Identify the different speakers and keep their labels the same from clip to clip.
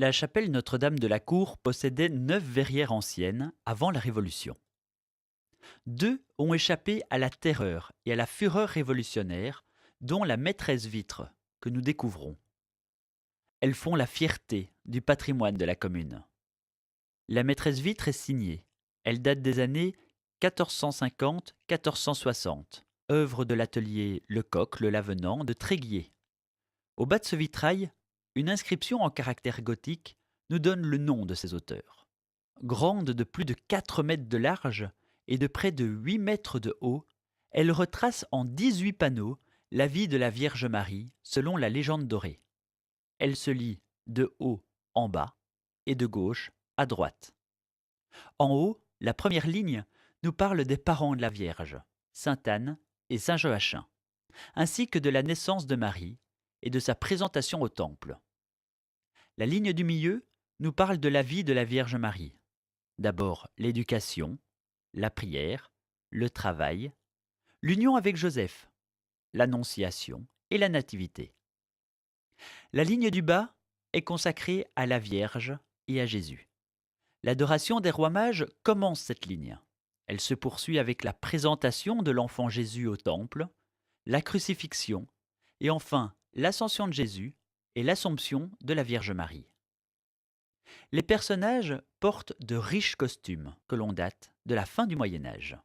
Speaker 1: La chapelle Notre-Dame de la Cour possédait 9 verrières anciennes avant la Révolution. 2 ont échappé à la terreur et à la fureur révolutionnaire, dont la maîtresse vitre, que nous découvrons. Elles font la fierté du patrimoine de la commune. La maîtresse vitre est signée. Elle date des années 1450-1460, œuvre de l'atelier Lecoq le Lavenant de Tréguier. Au bas de ce vitrail, une inscription en caractères gothiques nous donne le nom de ses auteurs. Grande de plus de 4 mètres de large et de près de 8 mètres de haut, elle retrace en 18 panneaux la vie de la Vierge Marie selon la légende dorée. Elle se lit de haut en bas et de gauche à droite. En haut, la première ligne nous parle des parents de la Vierge, Sainte Anne et Saint Joachim, ainsi que de la naissance de Marie et de sa présentation au temple. La ligne du milieu nous parle de la vie de la Vierge Marie. D'abord l'éducation, la prière, le travail, l'union avec Joseph, l'Annonciation et la Nativité. La ligne du bas est consacrée à la Vierge et à Jésus. L'adoration des rois mages commence cette ligne. Elle se poursuit avec la présentation de l'enfant Jésus au temple, la crucifixion et enfin l'ascension de Jésus et l'assomption de la Vierge Marie. Les personnages portent de riches costumes que l'on date de la fin du Moyen Âge.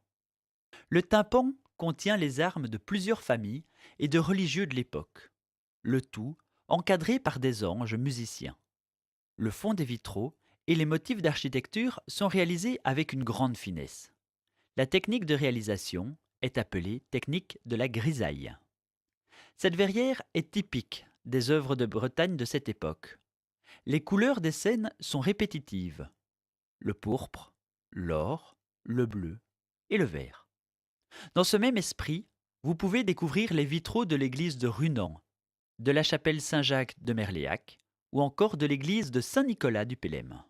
Speaker 1: Le tympan contient les armes de plusieurs familles et de religieux de l'époque, le tout encadré par des anges musiciens. Le fond des vitraux et les motifs d'architecture sont réalisés avec une grande finesse. La technique de réalisation est appelée technique de la grisaille. Cette verrière est typique des œuvres de Bretagne de cette époque. Les couleurs des scènes sont répétitives. Le pourpre, l'or, le bleu et le vert. Dans ce même esprit, vous pouvez découvrir les vitraux de l'église de Runan, de la chapelle Saint-Jacques de Merléac ou encore de l'église de Saint-Nicolas du Pélème.